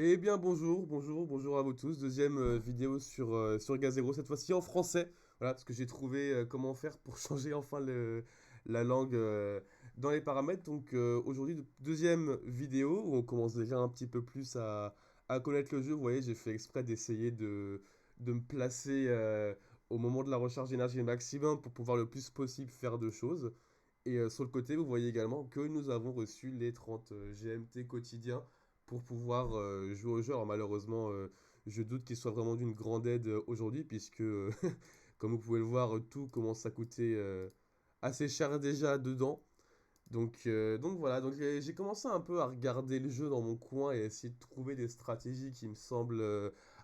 Eh bien bonjour à vous tous. Deuxième vidéo sur Gazero, cette fois-ci en français. Voilà, parce que j'ai trouvé comment faire pour changer enfin la langue dans les paramètres. Donc aujourd'hui, deuxième vidéo où on commence déjà un petit peu plus à connaître le jeu. Vous voyez, j'ai fait exprès d'essayer de me placer au moment de la recharge d'énergie maximum pour pouvoir le plus possible faire de choses. Et sur le côté, vous voyez également que nous avons reçu les 30 GMT quotidiens pour pouvoir jouer au jeu. Alors malheureusement, je doute qu'il soit vraiment d'une grande aide aujourd'hui, puisque, comme vous pouvez le voir, tout commence à coûter assez cher déjà dedans. Donc voilà, donc j'ai commencé un peu à regarder le jeu dans mon coin et à essayer de trouver des stratégies qui me semblent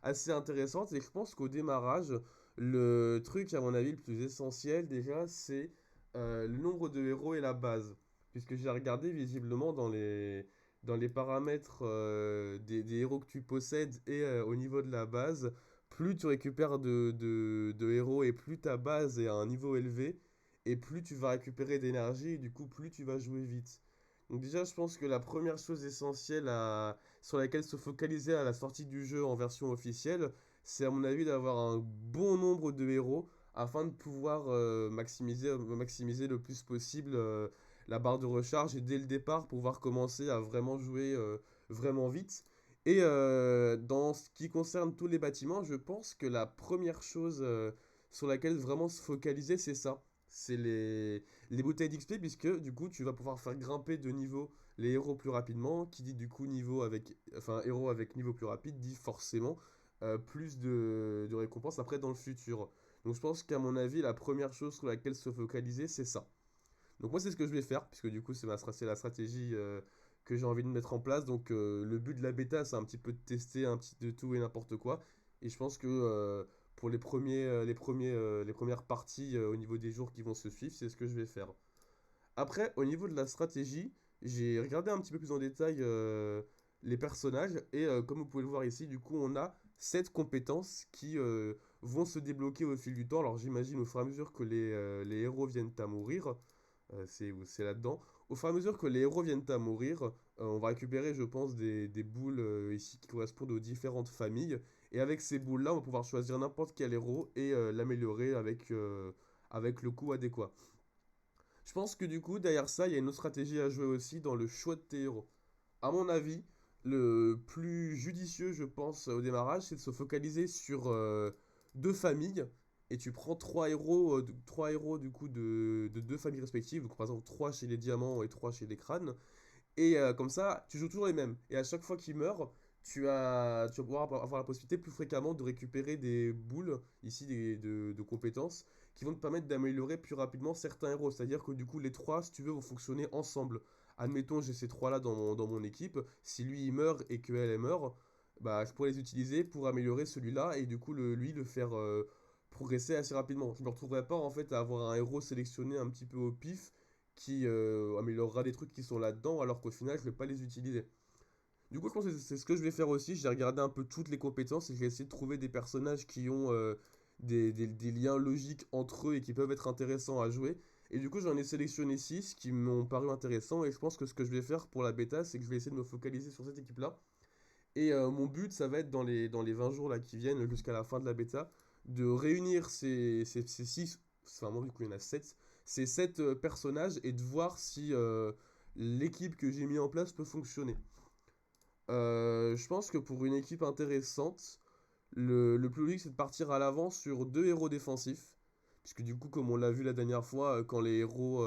assez intéressantes. Et je pense qu'au démarrage, le truc, à mon avis, le plus essentiel déjà, c'est le nombre de héros et la base. Puisque j'ai regardé visiblement dans les paramètres des héros que tu possèdes et au niveau de la base, plus tu récupères de héros et plus ta base est à un niveau élevé, et plus tu vas récupérer d'énergie, et du coup, plus tu vas jouer vite. Donc déjà, je pense que la première chose essentielle sur laquelle se focaliser à la sortie du jeu en version officielle, c'est à mon avis d'avoir un bon nombre de héros afin de pouvoir maximiser le plus possible la barre de recharge et dès le départ pouvoir commencer à vraiment jouer vraiment vite. Et dans ce qui concerne tous les bâtiments, je pense que la première chose sur laquelle vraiment se focaliser, c'est ça. C'est les bouteilles d'XP, puisque du coup tu vas pouvoir faire grimper de niveau les héros plus rapidement. Qui dit du coup héros avec niveau plus rapide dit forcément plus de récompenses après dans le futur. Donc je pense qu'à mon avis la première chose sur laquelle se focaliser, c'est ça. Donc moi c'est ce que je vais faire, puisque du coup c'est la stratégie que j'ai envie de mettre en place. Donc le but de la bêta, c'est un petit peu de tester un petit de tout et n'importe quoi. Et je pense que pour les premières parties au niveau des jours qui vont se suivre, c'est ce que je vais faire. Après, au niveau de la stratégie, j'ai regardé un petit peu plus en détail les personnages. Et comme vous pouvez le voir ici, du coup on a 7 compétences qui vont se débloquer au fil du temps. Alors j'imagine au fur et à mesure que les héros viennent à mourir. C'est là-dedans. Au fur et à mesure que les héros viennent à mourir, on va récupérer, je pense, des boules ici qui correspondent aux différentes familles. Et avec ces boules-là, on va pouvoir choisir n'importe quel héros et l'améliorer avec le coût adéquat. Je pense que du coup, derrière ça, il y a une autre stratégie à jouer aussi dans le choix de tes héros. À mon avis, le plus judicieux, je pense, au démarrage, c'est de se focaliser sur deux familles. Et tu prends trois héros du coup de deux familles respectives. Donc par exemple, trois chez les diamants et trois chez les crânes. Et comme ça, tu joues toujours les mêmes. Et à chaque fois qu'ils meurent, tu vas pouvoir avoir la possibilité plus fréquemment de récupérer des boules, ici de compétences, qui vont te permettre d'améliorer plus rapidement certains héros. C'est-à-dire que du coup, les trois, si tu veux, vont fonctionner ensemble. Admettons, j'ai ces trois-là dans mon équipe. Si lui, il meurt et qu'elle, elle meurt, bah, je pourrais les utiliser pour améliorer celui-là et du coup, lui, le faire progresser assez rapidement. Je ne me retrouverai pas en fait à avoir un héros sélectionné un petit peu au pif qui améliorera des trucs qui sont là-dedans, alors qu'au final, je vais pas les utiliser. Du coup, je pense que c'est ce que je vais faire aussi. J'ai regardé un peu toutes les compétences et j'ai essayé de trouver des personnages qui ont des liens logiques entre eux et qui peuvent être intéressants à jouer. Et du coup, j'en ai sélectionné 6 qui m'ont paru intéressants. Et je pense que ce que je vais faire pour la bêta, c'est que je vais essayer de me focaliser sur cette équipe-là. Et mon but, ça va être dans les 20 jours là, qui viennent jusqu'à la fin de la bêta, de réunir ces 6, enfin moi du coup il y en a 7, ces 7 personnages et de voir si l'équipe que j'ai mis en place peut fonctionner. Je pense que pour une équipe intéressante, le plus logique c'est de partir à l'avant sur deux héros défensifs. Puisque du coup, comme on l'a vu la dernière fois, quand les héros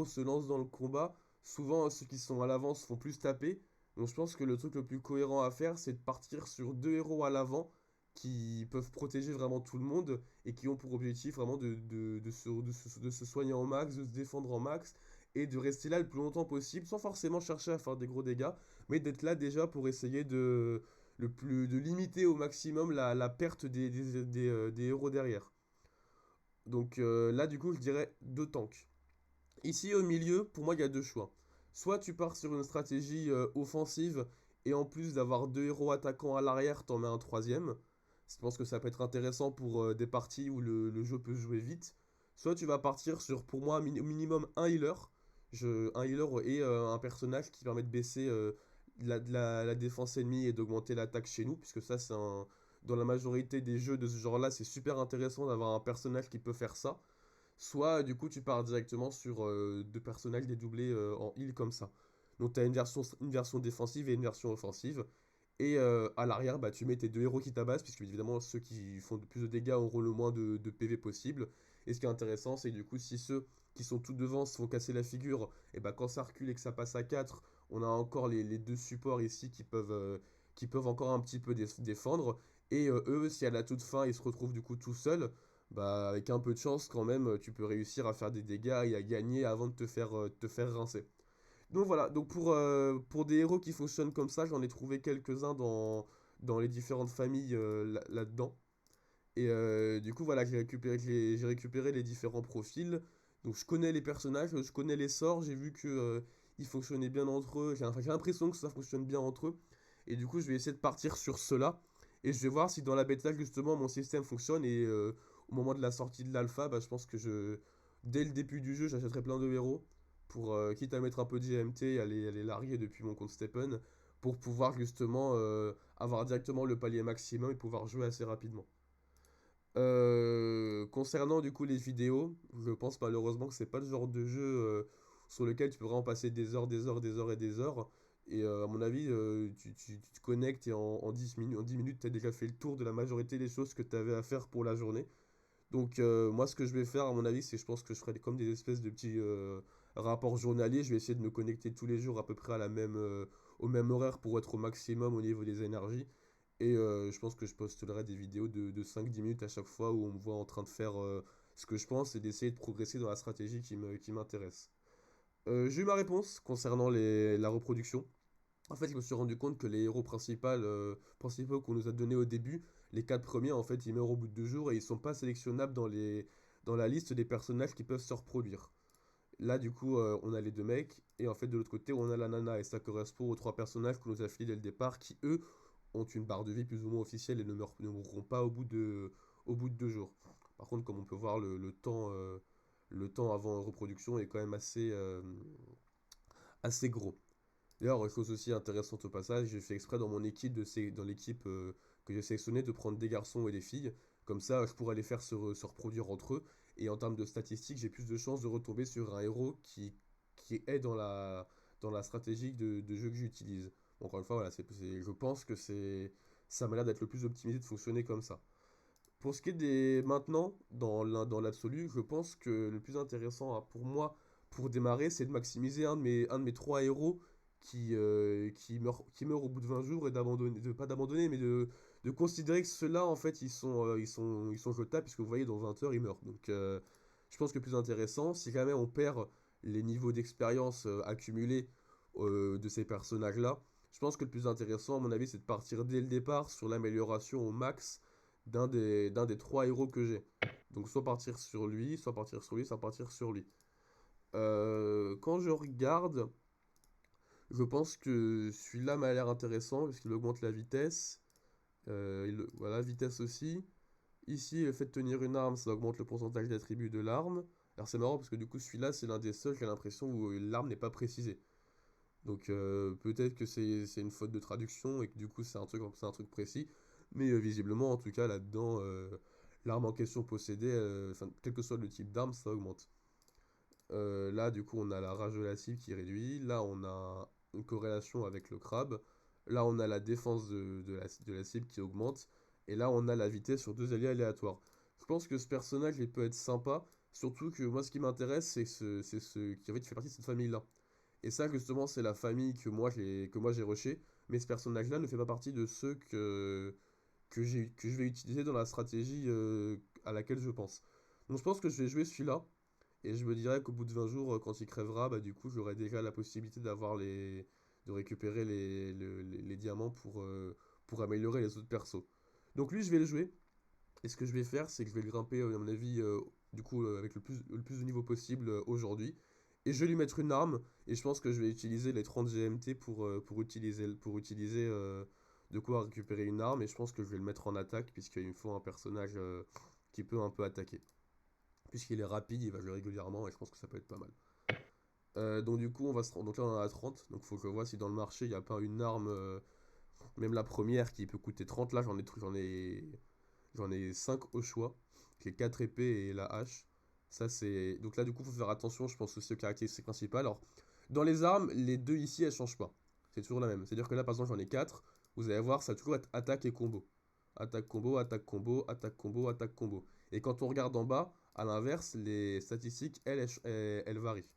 se lancent dans le combat, souvent ceux qui sont à l'avant se font plus taper. Donc je pense que le truc le plus cohérent à faire, c'est de partir sur deux héros à l'avant qui peuvent protéger vraiment tout le monde et qui ont pour objectif vraiment de se soigner en max, de se défendre en max et de rester là le plus longtemps possible sans forcément chercher à faire des gros dégâts, mais d'être là déjà pour essayer de limiter au maximum la perte des héros derrière. Donc là, du coup, je dirais deux tanks. Ici, au milieu, pour moi, il y a deux choix. Soit tu pars sur une stratégie offensive et en plus d'avoir deux héros attaquants à l'arrière, t'en mets un troisième. Je pense que ça peut être intéressant pour des parties où le jeu peut se jouer vite. Soit tu vas partir sur, pour moi, au minimum un healer. Un healer et un personnage qui permet de baisser la défense ennemie et d'augmenter l'attaque chez nous, puisque ça, dans la majorité des jeux de ce genre-là, c'est super intéressant d'avoir un personnage qui peut faire ça. Soit, du coup, tu pars directement sur deux personnages dédoublés en heal comme ça. Donc, tu as une version défensive et une version offensive. Et à l'arrière, bah, tu mets tes deux héros qui tabassent, puisque évidemment, ceux qui font le plus de dégâts auront le moins de PV possible. Et ce qui est intéressant, c'est que du coup, si ceux qui sont tout devant se font casser la figure, et bah, quand ça recule et que ça passe à 4, on a encore les deux supports ici qui peuvent encore un petit peu défendre. Et eux, si à la toute fin, ils se retrouvent du coup tout seuls, bah, avec un peu de chance quand même, tu peux réussir à faire des dégâts et à gagner avant de te faire rincer. Donc voilà, donc pour des héros qui fonctionnent comme ça, j'en ai trouvé quelques-uns dans les différentes familles là-dedans. Et du coup, voilà, j'ai récupéré les différents profils. Donc je connais les personnages, je connais les sorts, j'ai vu que ils fonctionnaient bien entre eux. J'ai l'impression que ça fonctionne bien entre eux. Et du coup, je vais essayer de partir sur cela. Et je vais voir si dans la bêta, justement, mon système fonctionne. Et au moment de la sortie de l'alpha, bah, je pense que dès le début du jeu, j'achèterai plein de héros. Pour, quitte à mettre un peu de GMT et aller larguer depuis mon compte Stepen. Pour pouvoir justement avoir directement le palier maximum et pouvoir jouer assez rapidement. Concernant du coup les vidéos, je pense malheureusement que c'est pas le genre de jeu sur lequel tu peux vraiment passer des heures, des heures, des heures et des heures. Et à mon avis, tu te connectes et en 10 minutes, tu as déjà fait le tour de la majorité des choses que tu avais à faire pour la journée. Donc moi, ce que je vais faire, à mon avis, c'est je pense que je ferai comme des espèces de petits rapports journaliers. Je vais essayer de me connecter tous les jours à peu près au même horaire pour être au maximum au niveau des énergies. Et je pense que je posterai des vidéos de 5-10 minutes à chaque fois où on me voit en train de faire ce que je pense et d'essayer de progresser dans la stratégie qui m'intéresse. J'ai eu ma réponse concernant la reproduction. En fait, je me suis rendu compte que les héros principaux qu'on nous a donnés au début, les 4 premiers, en fait, ils meurent au bout de 2 jours et ils sont pas sélectionnables dans la liste des personnages qui peuvent se reproduire. Là, du coup, on a les deux mecs, et en fait, de l'autre côté, on a la nana, et ça correspond aux 3 personnages qu'on nous a filés dès le départ, qui, eux, ont une barre de vie plus ou moins officielle et ne mourront pas au bout de 2 jours. Par contre, comme on peut voir, le temps avant reproduction est quand même assez gros. D'ailleurs, chose aussi intéressante au passage, j'ai fait exprès dans mon équipe, dans l'équipe que j'ai sélectionnée, de prendre des garçons et des filles. Comme ça, je pourrais les faire se reproduire entre eux. Et en termes de statistiques, j'ai plus de chances de retomber sur un héros qui est dans la stratégie de jeu que j'utilise. Encore une fois, voilà, je pense que ça m'a l'air d'être le plus optimisé de fonctionner comme ça. Pour ce qui est des maintenant, dans l'absolu, je pense que le plus intéressant pour moi, pour démarrer, c'est de maximiser un de mes 3 héros qui meurt au bout de 20 jours et pas d'abandonner, mais de considérer que ceux-là, en fait, ils sont jetables, puisque vous voyez, dans 20 heures, ils meurent. Donc, je pense que le plus intéressant, si jamais on perd les niveaux d'expérience accumulés de ces personnages-là, je pense que le plus intéressant, à mon avis, c'est de partir dès le départ sur l'amélioration au max d'un des 3 héros que j'ai. Donc soit partir sur lui, soit partir sur lui, soit partir sur lui. Quand je regarde, je pense que celui-là m'a l'air intéressant parce qu'il augmente la vitesse. Voilà, vitesse aussi. Ici, le fait de tenir une arme, ça augmente le pourcentage d'attributs de l'arme. Alors c'est marrant parce que du coup celui-là c'est l'un des seuls, j'ai l'impression, où l'arme n'est pas précisée. Donc peut-être que c'est une faute de traduction et que du coup c'est un truc précis. Mais visiblement, en tout cas, là-dedans, l'arme en question possédée, enfin, quel que soit le type d'arme, ça augmente. Là, du coup, on a la rage de la cible qui réduit. Là, on a une corrélation avec le crabe. Là, on a la défense de la cible qui augmente. Et là, on a la vitesse sur 2 alliés aléatoires. Je pense que ce personnage, il peut être sympa. Surtout que moi, ce qui m'intéresse, c'est ce qui en fait, fait partie de cette famille-là. Et ça, justement, c'est la famille que moi j'ai rushé. Mais ce personnage-là ne fait pas partie de ceux que je vais utiliser dans la stratégie à laquelle je pense. Donc je pense que je vais jouer celui-là. Et je me dirais qu'au bout de 20 jours, quand il crèvera, bah, du coup, j'aurai déjà la possibilité de récupérer les diamants pour améliorer les autres persos. Donc lui, je vais le jouer. Et ce que je vais faire, c'est que je vais le grimper, à mon avis, du coup, avec le plus de niveau possible aujourd'hui. Et je vais lui mettre une arme. Et je pense que je vais utiliser les 30 GMT pour utiliser de quoi récupérer une arme. Et je pense que je vais le mettre en attaque, puisqu'il me faut un personnage qui peut un peu attaquer. Puisqu'il est rapide, il va jouer régulièrement. Et je pense que ça peut être pas mal. Donc du coup, donc là on en a 30. Donc faut que je vois si dans le marché il n'y a pas une arme, même la première qui peut coûter 30. Là j'en ai 5 au choix. J'ai 4 épées et la hache. Ça c'est. Donc là du coup faut faire attention, je pense aussi aux caractéristiques principales. Alors, dans les armes, les deux ici elles changent pas. C'est toujours la même. C'est-à-dire que là par exemple j'en ai 4. Vous allez voir, ça va toujours être attaque et combo. Attaque combo, attaque combo, attaque combo, attaque combo. Et quand on regarde en bas, à l'inverse, les statistiques, elles varient.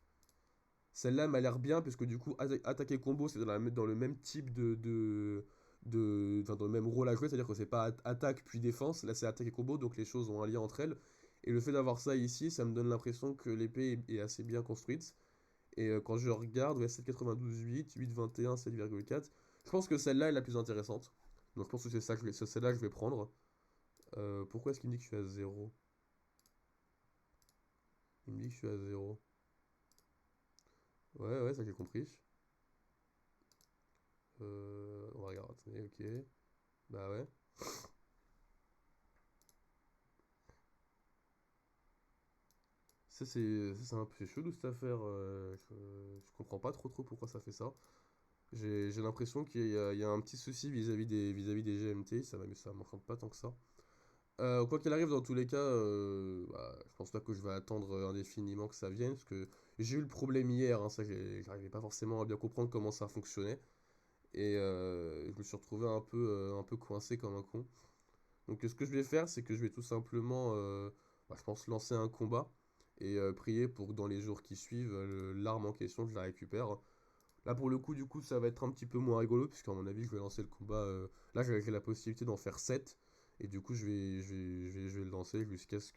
Celle-là m'a l'air bien, parce que du coup, attaquer combo, c'est dans le même type enfin, dans le même rôle à jouer, c'est-à-dire que c'est pas attaque puis défense, là c'est attaque et combo, donc les choses ont un lien entre elles. Et le fait d'avoir ça ici, ça me donne l'impression que l'épée est assez bien construite. Et quand je regarde, ouais, 7,92, 8, 8,21, 7,4, je pense que celle-là est la plus intéressante. Donc je pense que c'est celle-là que je vais prendre. Pourquoi est-ce qu'il me dit que je suis à zéro? Il me dit que je suis à zéro. Ouais, ouais, ça j'ai compris. On va regarder, attendez, ok. Bah ouais. C'est un peu chelou cette affaire. Je comprends pas trop pourquoi ça fait ça. J'ai l'impression qu'il y a un petit souci vis-à-vis des GMT. Ça m'enchante pas tant que ça. Quoi qu'il arrive, dans tous les cas, bah, je pense pas que je vais attendre indéfiniment que ça vienne. Parce que j'ai eu le problème hier. Ça, j'arrivais pas forcément à bien comprendre comment ça fonctionnait. Et je me suis retrouvé un peu coincé comme un con. Donc ce que je vais faire, c'est que je vais tout simplement, bah, je pense, lancer un combat et prier pour que dans les jours qui suivent, l'arme en question, je la récupère. Là, pour le coup, du coup, ça va être un petit peu moins rigolo, puisqu'à mon avis, je vais lancer le combat. Là, j'ai la possibilité d'en faire 7 et du coup, je vais le lancer jusqu'à ce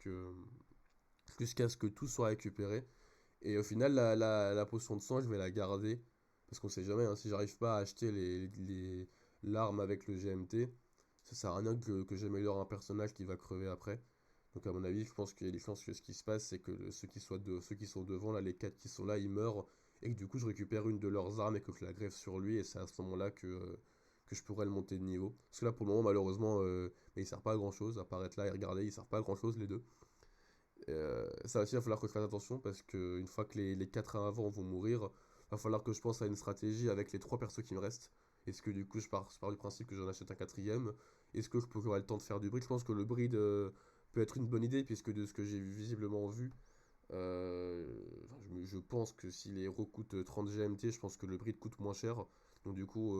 que tout soit récupéré. Et au final, la potion de sang, je vais la garder, parce qu'on sait jamais, hein, si j'arrive pas à acheter l'arme avec le GMT, ça sert à rien que j'améliore un personnage qui va crever après. Donc à mon avis, je pense qu'il y a des chances que ce qui se passe, c'est que ceux qui sont devant, là, les 4 qui sont là, ils meurent, et que du coup je récupère une de leurs armes et que je la greffe sur lui, et c'est à ce moment-là que je pourrais le monter de niveau. Parce que là, pour le moment, malheureusement, il sert pas à grand-chose, à part être là et regarder, il sert pas à grand-chose les deux. Ça aussi, il va falloir que je fasse attention, parce que une fois que les 4 avant vont mourir, il va falloir que je pense à une stratégie avec les 3 persos qui me restent. Est-ce que du coup je pars du principe que j'en achète un quatrième? Est-ce que je peux avoir le temps de faire du breed? Je pense que le breed peut être une bonne idée, puisque de ce que j'ai visiblement vu, enfin, je pense que si les héros coûtent 30 GMT, je pense que le breed coûte moins cher. Donc du coup,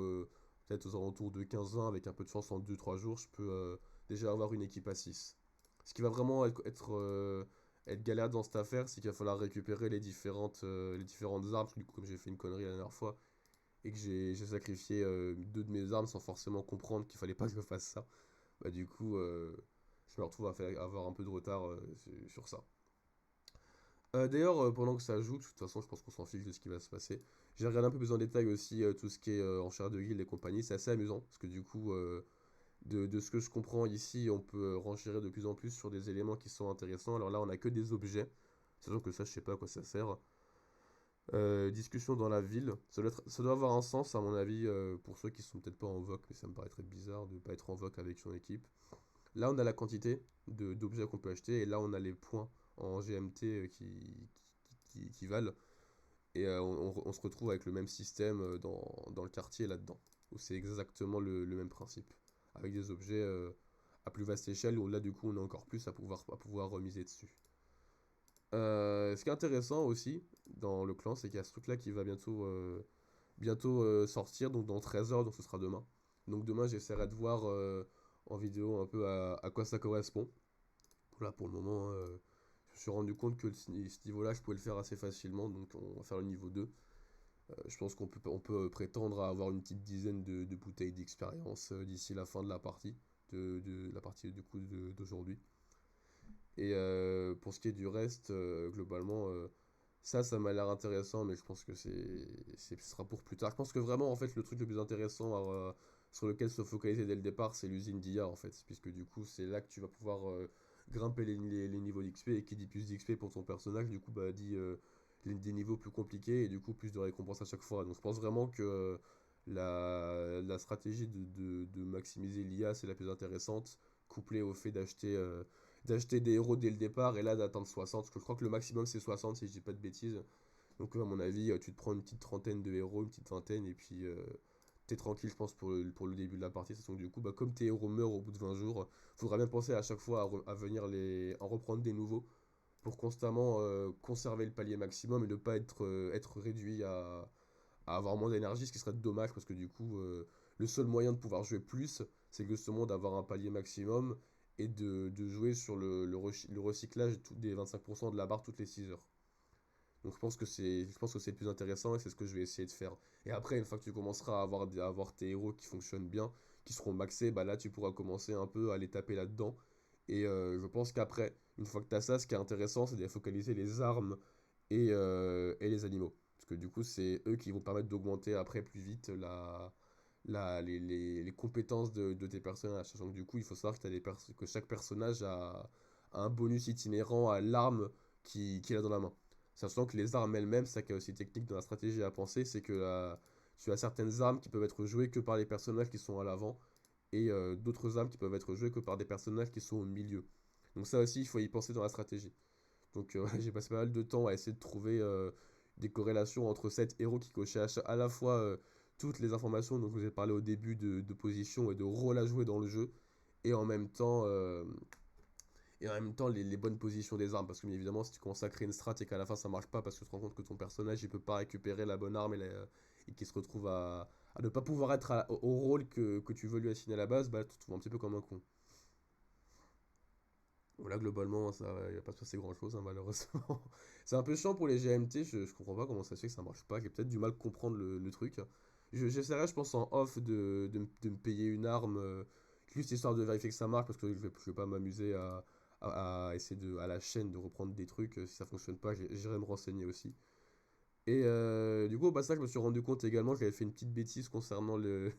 peut-être aux alentours de 15-20, avec un peu de chance en 2-3 jours, je peux déjà avoir une équipe à 6. Ce qui va vraiment être galère dans cette affaire, c'est qu'il va falloir récupérer les différentes armes. Parce que du coup, comme j'ai fait une connerie la dernière fois, et que j'ai sacrifié 2 de mes armes sans forcément comprendre qu'il fallait pas que je fasse ça, bah du coup, je me retrouve avoir un peu de retard sur ça. D'ailleurs, pendant que ça joue, de toute façon, je pense qu'on s'en fiche de ce qui va se passer. J'ai regardé un peu plus en détail aussi tout ce qui est enchères de guildes et compagnie. C'est assez amusant, parce que du coup, de ce que je comprends ici, on peut renchérir de plus en plus sur des éléments qui sont intéressants. Alors là, on a que des objets, sachant que ça, je sais pas à quoi ça sert. Discussion dans la ville, ça doit avoir un sens à mon avis pour ceux qui sont peut-être pas en voc, mais ça me paraît très bizarre de pas être en voc avec son équipe. Là, on a la quantité d'objets qu'on peut acheter, et là, on a les points en GMT qui valent. Et on se retrouve avec le même système dans le quartier là-dedans, où c'est exactement le même principe, avec des objets à plus vaste échelle, où là, du coup, on a encore plus à pouvoir remiser dessus. Ce qui est intéressant aussi dans le clan, c'est qu'il y a ce truc-là qui va bientôt sortir, donc dans 13 heures, donc ce sera demain. Donc demain, j'essaierai de voir en vidéo un peu à quoi ça correspond. Là, pour le moment, je me suis rendu compte que ce niveau-là, je pouvais le faire assez facilement, donc on va faire le niveau 2. Je pense qu'on peut prétendre à avoir une petite dizaine de bouteilles d'expérience d'ici la fin de la partie, de la partie du coup d'aujourd'hui. Et pour ce qui est du reste, globalement, ça m'a l'air intéressant, mais je pense que ce sera pour plus tard. Je pense que vraiment, en fait, le truc le plus intéressant sur lequel se focaliser dès le départ, c'est l'usine d'IA, en fait. Puisque du coup, c'est là que tu vas pouvoir grimper les niveaux d'XP, et qui dit plus d'XP pour ton personnage, du coup, bah, dit des niveaux plus compliqués, et du coup, plus de récompenses à chaque fois. Donc je pense vraiment que la stratégie de maximiser l'IA, c'est la plus intéressante, couplée au fait d'acheter des héros dès le départ, et là d'atteindre 60, parce que je crois que le maximum c'est 60 si je dis pas de bêtises. Donc à mon avis, tu te prends une petite trentaine de héros, une petite vingtaine, et puis t'es tranquille, je pense, pour le début de la partie. Donc du coup, bah, comme tes héros meurent au bout de 20 jours, faudra bien penser à chaque fois à venir en reprendre des nouveaux pour constamment conserver le palier maximum et ne pas être réduit à avoir moins d'énergie, ce qui serait dommage parce que du coup, le seul moyen de pouvoir jouer plus, c'est justement d'avoir un palier maximum et de jouer sur le recyclage des 25% de la barre toutes les 6 heures. Donc je pense que c'est le plus intéressant et c'est ce que je vais essayer de faire. Et après, une fois que tu commenceras à avoir tes héros qui fonctionnent bien, qui seront maxés, bah là tu pourras commencer un peu à les taper là-dedans. Et je pense qu'après, une fois que tu as ça, ce qui est intéressant, c'est de focaliser les armes et les animaux. Parce que du coup, c'est eux qui vont permettre d'augmenter après plus vite les compétences de tes personnages. Sachant que du coup, il faut savoir que, que chaque personnage a un bonus itinérant à l'arme qu'il a dans la main. Sachant que les armes elles-mêmes, ça qui est aussi technique dans la stratégie à penser, c'est que tu as certaines armes qui peuvent être jouées que par les personnages qui sont à l'avant, et d'autres armes qui peuvent être jouées que par des personnages qui sont au milieu. Donc ça aussi, il faut y penser dans la stratégie. Donc j'ai passé pas mal de temps à essayer de trouver des corrélations entre 7 héros qui cochaient à la fois toutes les informations dont je vous ai parlé au début de position et de rôle à jouer dans le jeu, et en même temps, les bonnes positions des armes. Parce que bien évidemment, si tu commences à créer une strat et qu'à la fin ça marche pas parce que tu te rends compte que ton personnage il peut pas récupérer la bonne arme et qu'il se retrouve à ne pas pouvoir être au rôle que tu veux lui assigner à la base, bah tu te trouves un petit peu comme un con. Voilà, globalement, ça, il va pas se passer grand-chose, hein, malheureusement. C'est un peu chiant pour les GMT, je comprends pas comment ça se fait que ça marche pas, j'ai peut-être du mal à comprendre le truc. J'essaierai, je pense, en off de me payer une arme, juste histoire de vérifier que ça marche, parce que je vais pas m'amuser à essayer à la chaîne de reprendre des trucs, si ça fonctionne pas, j'irai me renseigner aussi. Et du coup, au passage, je me suis rendu compte également que j'avais fait une petite bêtise concernant le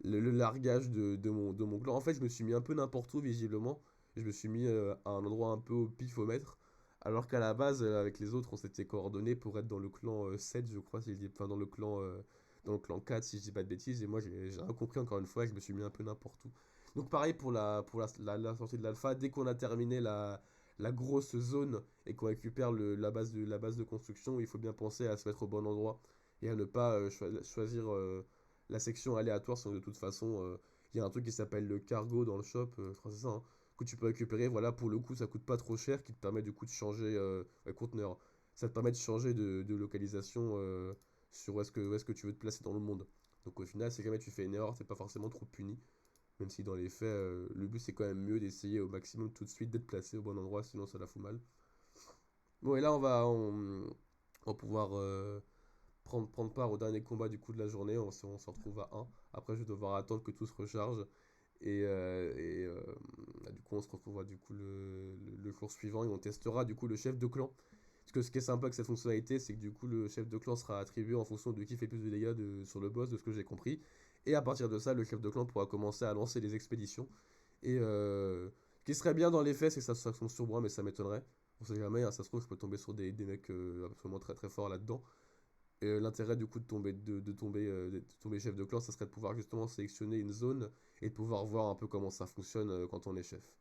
largage de mon clan. En fait, je me suis mis un peu n'importe où, visiblement. Je me suis mis à un endroit un peu au pifomètre. Alors qu'à la base, avec les autres, on s'était coordonnés pour être dans le clan 7, je crois, si je dis, enfin dans le clan 4, si je dis pas de bêtises. Et moi, j'ai rien compris encore une fois, et je me suis mis un peu n'importe où. Donc pareil pour la sortie de l'alpha, dès qu'on a terminé la grosse zone et qu'on récupère la base de construction, il faut bien penser à se mettre au bon endroit et à ne pas choisir la section aléatoire, sinon de toute façon, il y a un truc qui s'appelle le cargo dans le shop, je crois que c'est ça, hein, que tu peux récupérer. Voilà, pour le coup, ça coûte pas trop cher, qui te permet du coup de changer conteneur. Ça te permet de changer de localisation sur où est-ce que tu veux te placer dans le monde. Donc au final, si jamais tu fais une erreur, t'es pas forcément trop puni. Même si dans les faits, le but c'est quand même mieux d'essayer au maximum tout de suite d'être placé au bon endroit, sinon ça la fout mal. Bon, et là on va pouvoir prendre part au dernier combat du coup de la journée. On s'en retrouve à un. Après, je vais devoir attendre que tout se recharge. Bah, du coup, on se retrouvera du coup le jour suivant et on testera du coup le chef de clan. Parce que ce qui est sympa avec cette fonctionnalité, c'est que du coup, le chef de clan sera attribué en fonction de qui fait plus de dégâts sur le boss, de ce que j'ai compris. Et à partir de ça, le chef de clan pourra commencer à lancer les expéditions. Et ce qui serait bien dans les faits, c'est que ça tombe sur moi, mais ça m'étonnerait. On sait jamais, hein, ça se trouve, je peux tomber sur des mecs absolument très très forts là-dedans. Et l'intérêt du coup de tomber chef de clan, ça serait de pouvoir justement sélectionner une zone et de pouvoir voir un peu comment ça fonctionne quand on est chef.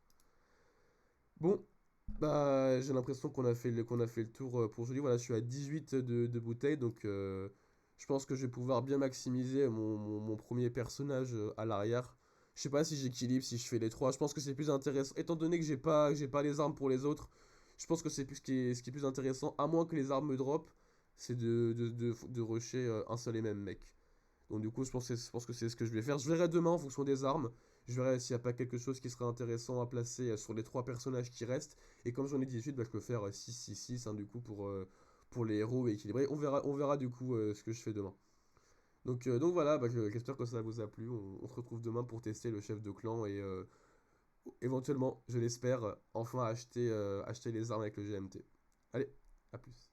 Bon, bah j'ai l'impression qu'on a fait le tour pour aujourd'hui. Voilà, je suis à 18 de bouteilles, donc je pense que je vais pouvoir bien maximiser mon premier personnage à l'arrière. Je sais pas si j'équilibre, si je fais les trois. Je pense que c'est plus intéressant. Étant donné que j'ai pas les armes pour les autres, je pense que c'est plus ce qui est plus intéressant, à moins que les armes me drop, c'est de rusher un seul et même mec. Donc du coup, je pense que c'est ce que je vais faire. Je verrai demain en fonction des armes. Je verrai s'il n'y a pas quelque chose qui serait intéressant à placer sur les trois personnages qui restent. Et comme j'en ai 18, bah, je peux faire 6-6-6 hein, du coup pour les héros équilibrés. On verra du coup ce que je fais demain. Donc voilà, bah, j'espère que ça vous a plu. On se retrouve demain pour tester le chef de clan et éventuellement, je l'espère, enfin acheter les armes avec le GMT. Allez, à plus.